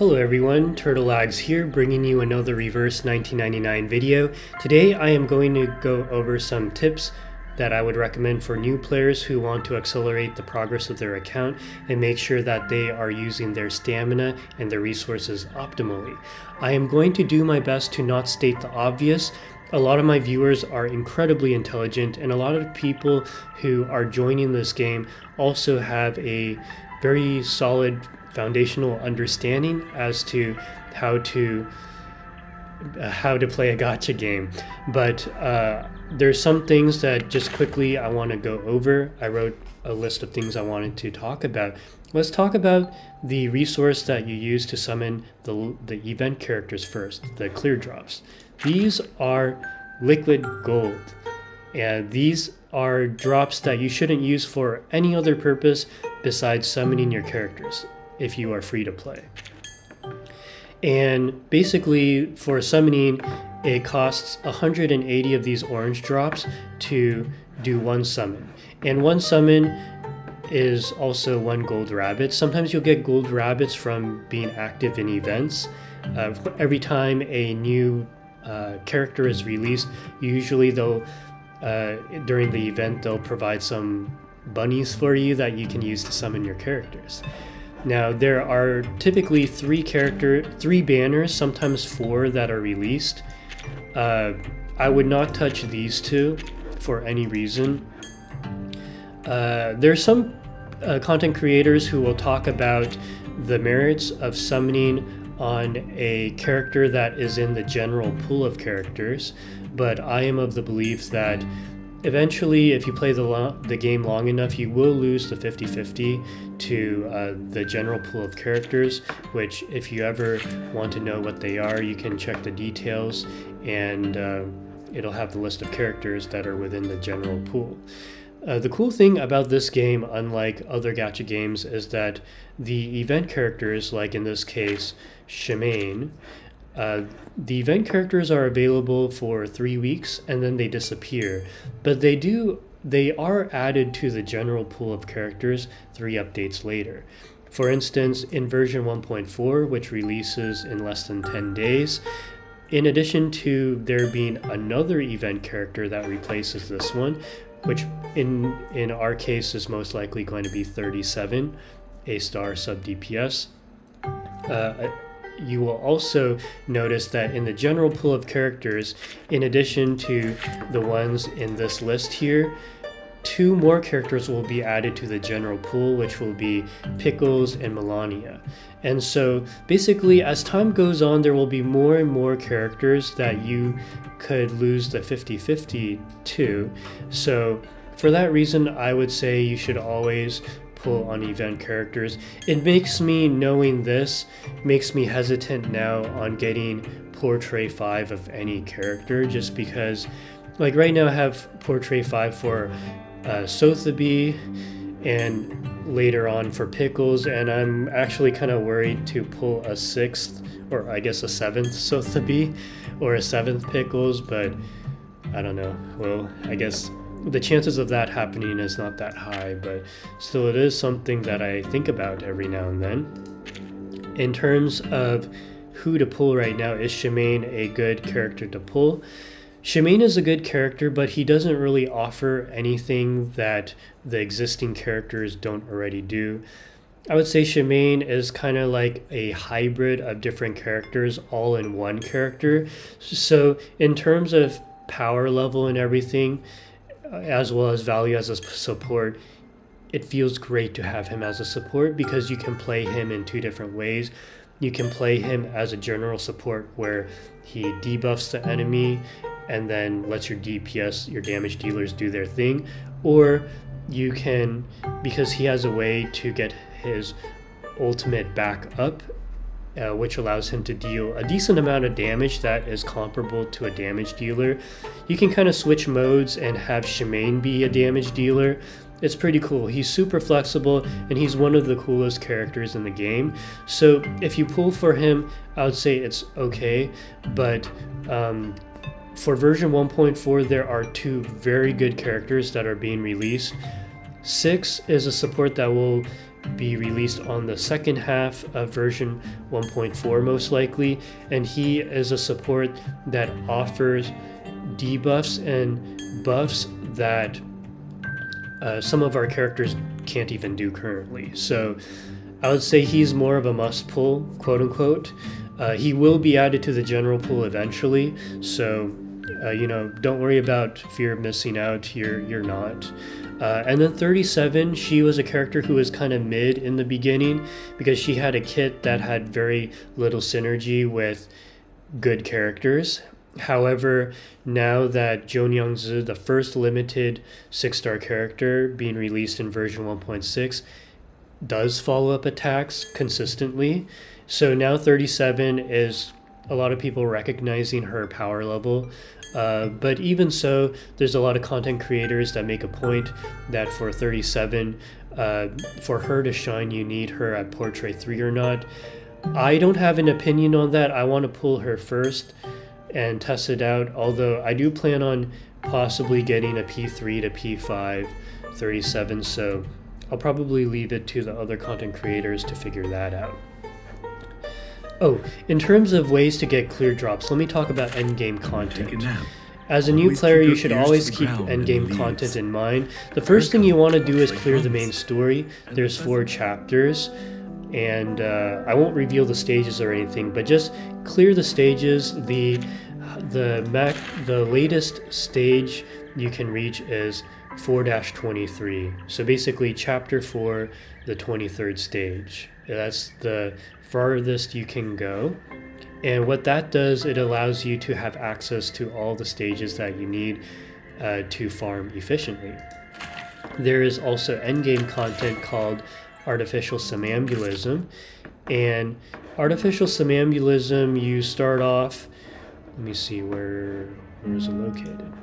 Hello everyone, TurtleLags here, bringing you another Reverse 1999 video. Today I am going to go over some tips that I would recommend for new players who want to accelerate the progress of their account and make sure that they are using their stamina and their resources optimally. I am going to do my best to not state the obvious. A lot of my viewers are incredibly intelligent, and a lot of people who are joining this game also have a very solid foundational understanding as to how to play a gacha game. But there's some things that just quickly I want to go over. I wrote a list of things I wanted to talk about. Let's talk about the resource that you use to summon the event characters first, the clear drops. These are liquid gold, and these are drops that you shouldn't use for any other purpose besides summoning your characters if you are free to play. And basically for summoning, it costs 180 of these orange drops to do one summon. And one summon is also one gold rabbit. Sometimes you'll get gold rabbits from being active in events. Every time a new character is released, usually they'll during the event they'll provide some bunnies for you that you can use to summon your characters. Now there are typically three banners, sometimes four, that are released. I would not touch these two for any reason. There's some content creators who will talk about the merits of summoning on a character that is in the general pool of characters, but I am of the belief that eventually, if you play the game long enough, you will lose the 50-50 to the general pool of characters, which if you ever want to know what they are, you can check the details, and it'll have the list of characters that are within the general pool. The cool thing about this game, unlike other gacha games, is that the event characters, like in this case, Shemaine, the event characters are available for 3 weeks and then they disappear, but they are added to the general pool of characters 3 updates later. For instance, in version 1.4, which releases in less than 10 days, in addition to there being another event character that replaces this one, which in our case is most likely going to be 37, a star sub DPS, you will also notice that in the general pool of characters, in addition to the ones in this list here, 2 more characters will be added to the general pool, which will be Pickles and Melania. And so basically, as time goes on, there will be more and more characters that you could lose the 50-50 to. So for that reason, I would say you should always pull on event characters. It makes me, knowing this, makes me hesitant now on getting Portrait 5 of any character, just because, like right now I have Portrait 5 for Sotheby and later on for Pickles, and I'm actually kind of worried to pull a 6th, or I guess a 7th Sotheby or a 7th Pickles, but I don't know. Well, I guess the chances of that happening is not that high, but still it is something that I think about every now and then. In terms of who to pull right now, is Shemaine a good character to pull? Shemaine is a good character, but he doesn't really offer anything that the existing characters don't already do. I would say Shemaine is kind of like a hybrid of different characters all in one character. So in terms of power level and everything, as well as value as a support, it feels great to have him as a support because you can play him in 2 different ways. You can play him as a general support where he debuffs the enemy and then lets your DPS, your damage dealers, do their thing, or you can, because he has a way to get his ultimate back up, which allows him to deal a decent amount of damage that is comparable to a damage dealer. You can kind of switch modes and have Shemaine be a damage dealer. It's pretty cool. He's super flexible and he's one of the coolest characters in the game. So if you pull for him, I would say it's okay, but for version 1.4 there are 2 very good characters that are being released. 6 is a support that will be released on the second half of version 1.4 most likely, and he is a support that offers debuffs and buffs that some of our characters can't even do currently. So I would say he's more of a must pull, quote unquote. He will be added to the general pool eventually, so you know, don't worry about fear of missing out. You're not. And then 37, she was a character who was kind of mid in the beginning because she had a kit that had very little synergy with good characters. However, now that Joan Youngzi, the first limited 6-star character being released in version 1.6, does follow up attacks consistently, so now 37 is a lot of people recognizing her power level. But even so, there's a lot of content creators that make a point that for 37, for her to shine, you need her at Portrait 3 or not. I don't have an opinion on that. I want to pull her first and test it out, although I do plan on possibly getting a P3 to P5 37, so I'll probably leave it to the other content creators to figure that out. Oh, in terms of ways to get clear drops, let me talk about endgame content. As a new player, you should always keep endgame content in mind. The first thing you want to do is clear the main story. There's 4 chapters, and I won't reveal the stages or anything, but just clear the stages. The latest stage you can reach is 4-23. So basically chapter 4, the 23rd stage. That's the farthest you can go. And what that does, it allows you to have access to all the stages that you need to farm efficiently. There is also endgame content called Artificial Somnambulism. And Artificial Somnambulism, you start off, let me see, where is it located?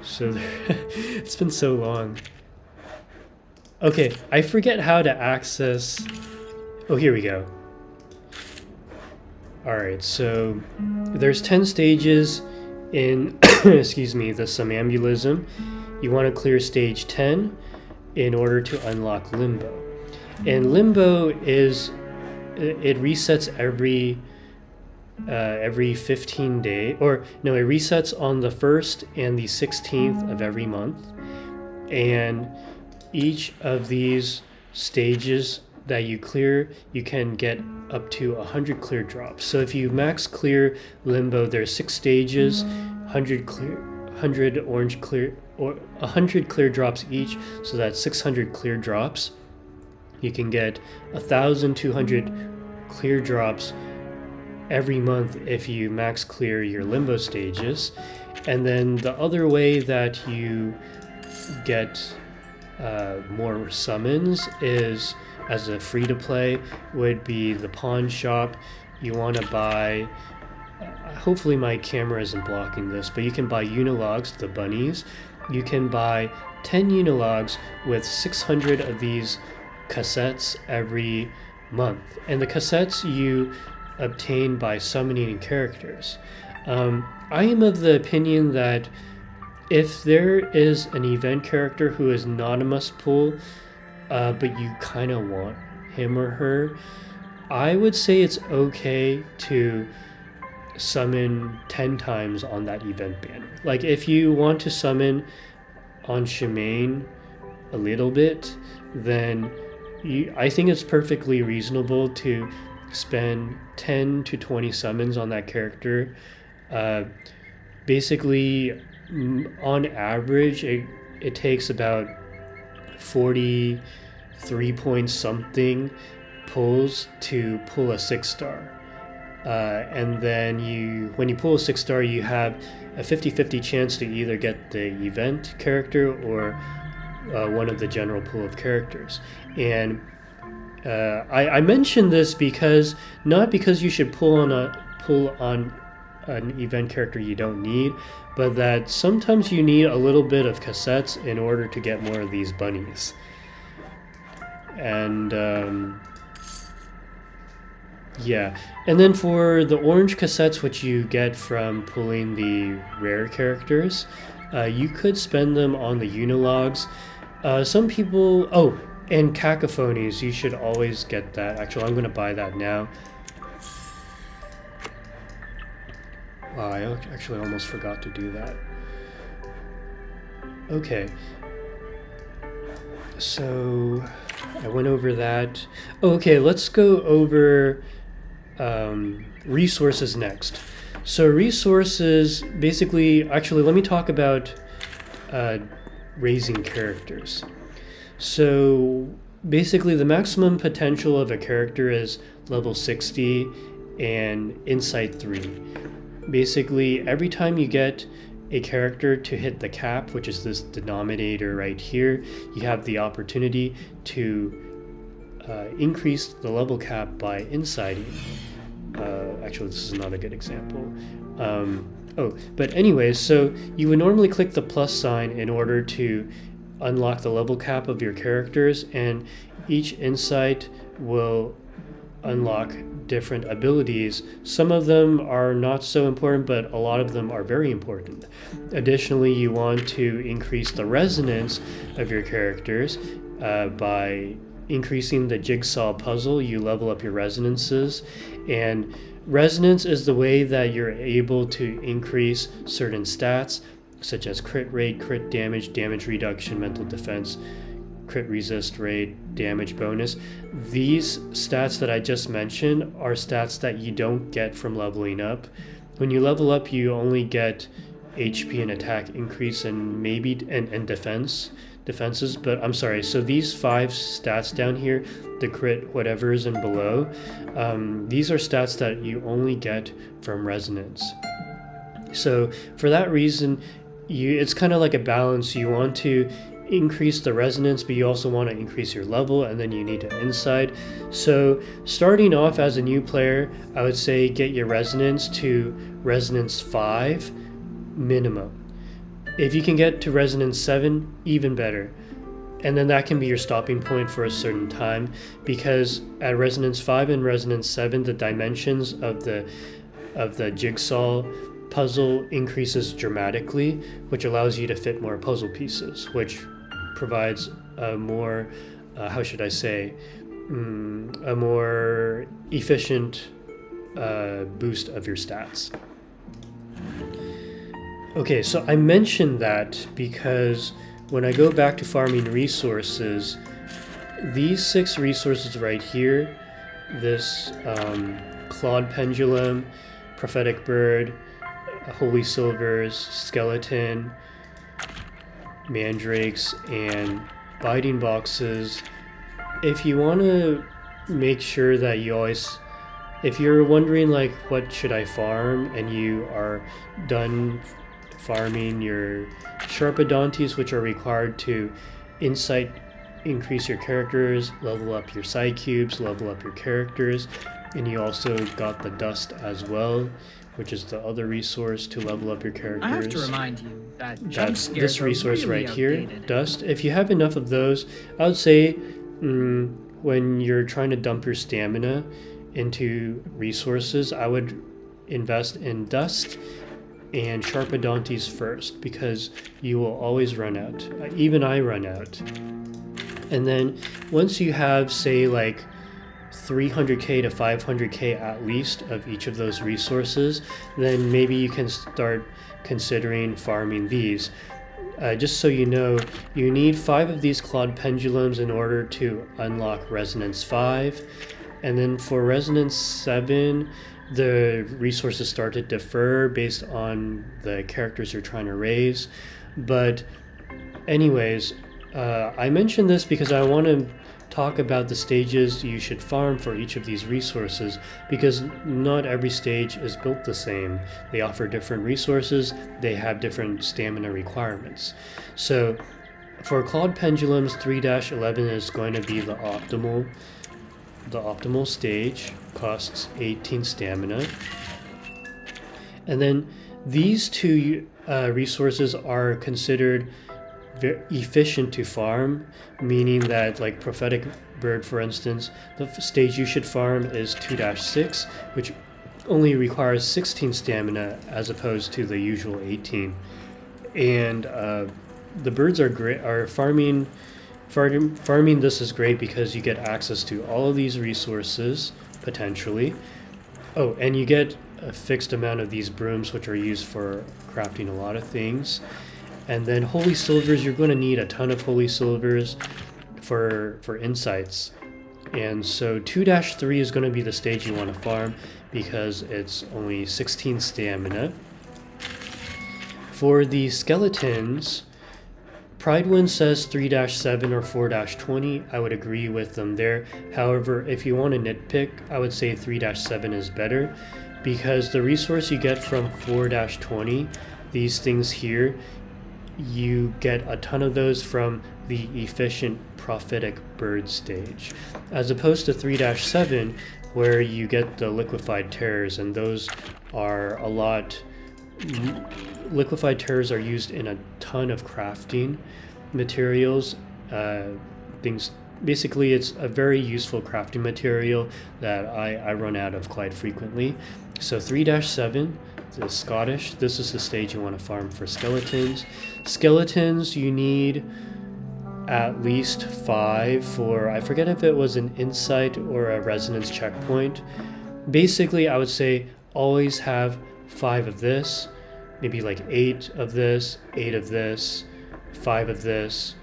So it's been so long. Okay, I forget how to access... Oh, here we go. Alright, so there's 10 stages in, excuse me, the Somnambulism. You want to clear stage 10 in order to unlock Limbo. And Limbo is... it resets every 15 days, or no, it resets on the 1st and the 16th of every month. And each of these stages that you clear, you can get up to 100 clear drops. So if you max clear Limbo, there's 6 stages, 100 orange clear, or 100 clear drops each, so that's 600 clear drops. You can get 1,200 clear drops every month if you max clear your Limbo stages. And then the other way that you get more summons is, as a free-to-play, would be the pawn shop. You want to buy, hopefully my camera isn't blocking this, but you can buy Unilogs, the bunnies. You can buy 10 Unilogs with 600 of these cassettes every month. And the cassettes you obtain by summoning characters. I am of the opinion that if there is an event character who is not a must pull, but you kind of want him or her, I would say it's okay to summon 10 times on that event banner. Like if you want to summon on Shemaine a little bit, then I think it's perfectly reasonable to spend 10 to 20 summons on that character. Basically, on average, it takes about 43 point something pulls to pull a 6-star. And then when you pull a 6-star, you have a 50-50 chance to either get the event character or one of the general pool of characters. And I mention this because, not because you should pull on an event character you don't need, but that sometimes you need a little bit of cassettes in order to get more of these bunnies. And yeah, and then for the orange cassettes, which you get from pulling the rare characters, you could spend them on the Unilogs. Some people... Oh, and cacophonies. You should always get that. Actually, I'm going to buy that now. Wow, I actually almost forgot to do that. Okay. So, I went over that. Oh, okay, let's go over resources next. So resources, basically, actually, let me talk about raising characters. So basically, the maximum potential of a character is level 60 and insight 3. Basically, every time you get a character to hit the cap, which is this denominator right here, you have the opportunity to increase the level cap by inciting. Actually, this is not a good example. But anyways, so you would normally click the plus sign in order to unlock the level cap of your characters, and each insight will unlock different abilities. Some of them are not so important, but a lot of them are very important. Additionally, you want to increase the resonance of your characters by increasing the jigsaw puzzle. You level up your resonances, and resonance is the way that you're able to increase certain stats such as crit rate, crit damage, damage reduction, mental defense, crit resist rate, damage bonus. These stats that I just mentioned are stats that you don't get from leveling up. When you level up, you only get HP and attack increase and maybe and defenses, but I'm sorry, so these 5 stats down here, the crit, whatever's and below, these are stats that you only get from resonance. So for that reason, it's kind of like a balance. You want to increase the resonance, but you also want to increase your level, and then you need to insight. So starting off as a new player, I would say get your resonance to resonance 5 minimum. If you can get to resonance 7, even better. And then that can be your stopping point for a certain time, because at resonance 5 and resonance 7, the dimensions of the jigsaw puzzle increases dramatically, which allows you to fit more puzzle pieces, which provides a more, how should I say, a more efficient boost of your stats. Okay, so I mentioned that because when I go back to farming resources, these 6 resources right here, this clawed pendulum, prophetic bird, holy silvers, skeleton, mandrakes, and biting boxes. If you want to make sure that you always, if you're wondering like what should I farm, and you are done farming your sharpodontes, which are required to insight, increase your characters, level up your side cubes, level up your characters, and you also got the dust as well, which is the other resource to level up your characters. I have to remind you that jump scares this resource really right here, outdated. dust. If you have enough of those, I would say when you're trying to dump your stamina into resources, I would invest in dust and sharpodontes first, because you will always run out. Even I run out. And then once you have, say, like 300k to 500k at least of each of those resources, then maybe you can start considering farming these. Just so you know, you need 5 of these clawed pendulums in order to unlock resonance 5, and then for resonance 7 the resources start to differ based on the characters you're trying to raise. But anyways, I mentioned this because I want to talk about the stages you should farm for each of these resources, because not every stage is built the same. They offer different resources, they have different stamina requirements. So for clawed pendulums, 3-11 is going to be the optimal stage, costs 18 stamina. And then these 2 resources are considered very efficient to farm, meaning that, like prophetic bird for instance, the stage you should farm is 2-6, which only requires 16 stamina as opposed to the usual 18. And the birds are great. Farming this is great because you get access to all of these resources potentially. Oh, and you get a fixed amount of these brooms, which are used for crafting a lot of things. And then holy silvers, you're going to need a ton of holy silvers for insights. And so 2-3 is going to be the stage you want to farm because it's only 16 stamina. For the skeletons, Pridewind says 3-7 or 4-20. I would agree with them there. However, if you want to nitpick, I would say 3-7 is better because the resource you get from 4-20, these things here, you get a ton of those from the efficient prophetic bird stage, as opposed to 3-7 where you get the liquefied terrors, and those are a lot. Liquefied terrors are used in a ton of crafting materials, things. Basically, it's a very useful crafting material that I run out of quite frequently. So 3-7, the Scottish, this is the stage you want to farm for skeletons. Skeletons, you need at least 5 for, I forget if it was an insight or a resonance checkpoint. Basically, I would say always have 5 of this, maybe like 8 of this, 8 of this, 5 of this,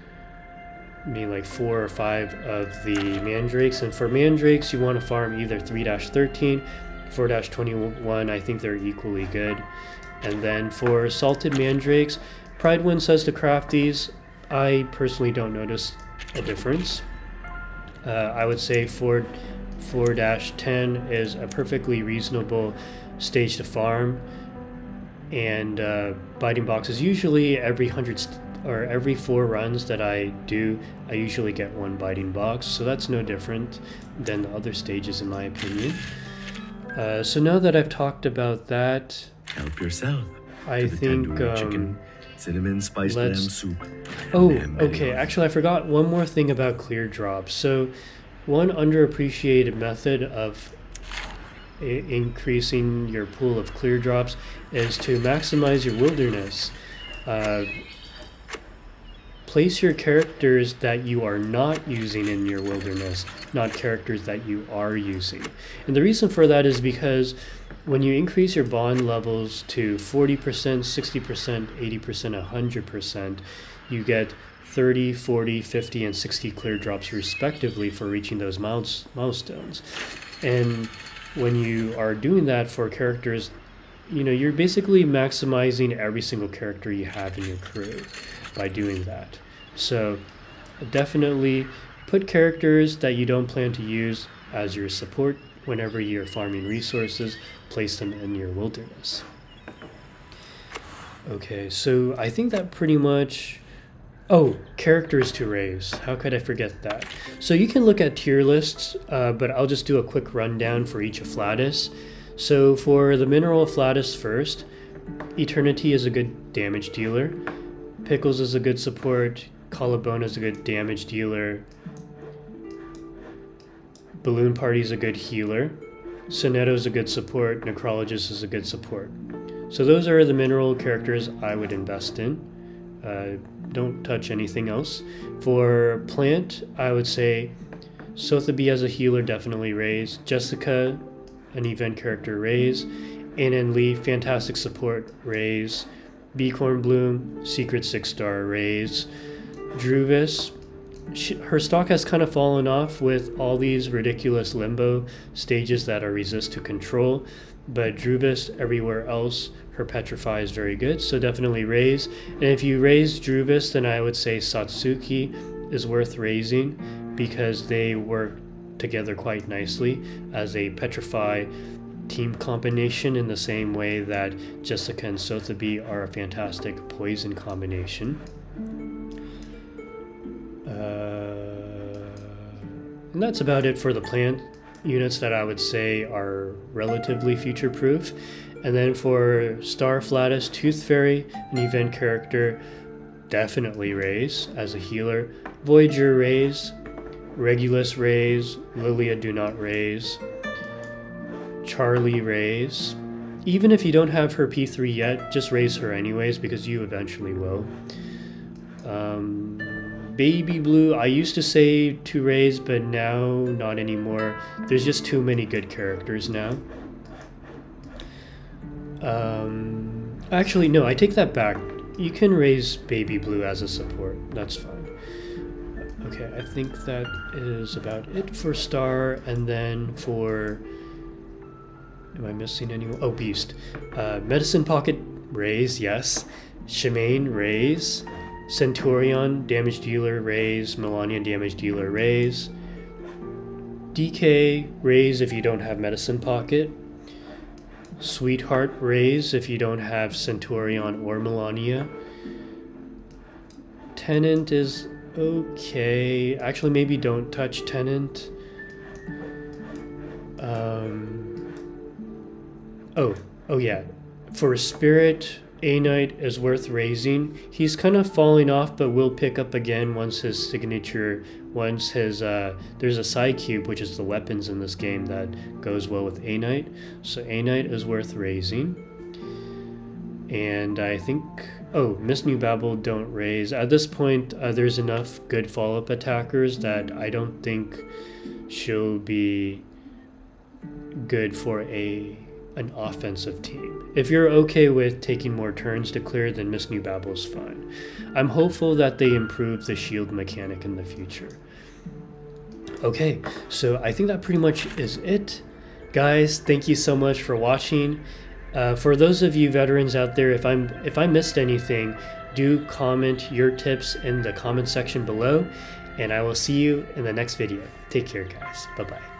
maybe like 4 or 5 of the mandrakes. And for mandrakes, you want to farm either 3-13, 4-21. I think they're equally good. And then for salted mandrakes, Pridewind says to craft these. I personally don't notice a difference. I would say 4-10 is a perfectly reasonable stage to farm. And biting boxes, usually every 100 or every 4 runs that I do, I usually get 1 biting box, so that's no different than the other stages in my opinion. So now that I've talked about that, help yourself. I think chicken, cinnamon spiced lamb soup. Oh, okay. Actually, I forgot one more thing about clear drops. So, one underappreciated method of increasing your pool of clear drops is to maximize your wilderness. Place your characters that you are not using in your wilderness, not characters that you are using. And the reason for that is because when you increase your bond levels to 40%, 60%, 80%, 100%, you get 30, 40, 50, and 60 clear drops respectively for reaching those milestones. And when you are doing that for characters, you know, you're basically maximizing every single character you have in your crew by doing that. So definitely put characters that you don't plan to use as your support whenever you're farming resources, place them in your wilderness. Okay, so I think that pretty much... Oh, characters to raise. How could I forget that? So you can look at tier lists, but I'll just do a quick rundown for each Afflatus. So for the Mineral Afflatus first, Eternity is a good damage dealer. Pickles is a good support. Collarbone is a good damage dealer. Balloon Party is a good healer. Sonetto is a good support. Necrologist is a good support. So those are the mineral characters I would invest in. Don't touch anything else. For plant, I would say Sotheby as a healer, definitely raise. Jessica, an event character, raise. Anan Lee, fantastic support, raise. Beacorn Bloom, secret 6-star, raise. Druvis, her stock has kind of fallen off with all these ridiculous limbo stages that are resist to control, but Druvis everywhere else, her Petrify is very good, so definitely raise. And if you raise Druvis, then I would say Satsuki is worth raising because they work together quite nicely as a Petrify team combination in the same way that Jessica and Sotheby are a fantastic poison combination. And that's about it for the plant units that I would say are relatively future-proof. And then for Star Afflatus, Tooth Fairy, an event character, definitely raise as a healer. Voyager raise, Regulus raise, Lilia do not raise, Charlie raise. Even if you don't have her P3 yet, just raise her anyways because you eventually will. Baby Blue, I used to say to raise, but now not anymore. There's just too many good characters now. Actually, no, I take that back. You can raise Baby Blue as a support. That's fine. Okay, I think that is about it for Star, and then for... Am I missing anyone? Oh, Beast. Medicine Pocket, raise, yes. Shemaine, raise. Centurion, damage dealer, raise. Melania, damage dealer, raise. DK, raise if you don't have Medicine Pocket. Sweetheart, raise if you don't have Centurion or Melania. Tenant is okay. Actually, maybe don't touch Tenant. Oh yeah. For Spirit, A-Knight is worth raising. He's kind of falling off, but will pick up again once his signature, once his, there's a side cube, which is the weapons in this game that goes well with A-Knight. So A-Knight is worth raising. And I think, oh, Miss New Babel don't raise. At this point, there's enough good follow-up attackers that I don't think she'll be good for an offensive team. If you're okay with taking more turns to clear, then Miss New Babel is fine. I'm hopeful that they improve the shield mechanic in the future. Okay, so I think that pretty much is it. Guys, thank you so much for watching. For those of you veterans out there, if I missed anything, do comment your tips in the comment section below, and I will see you in the next video. Take care, guys. Bye-bye.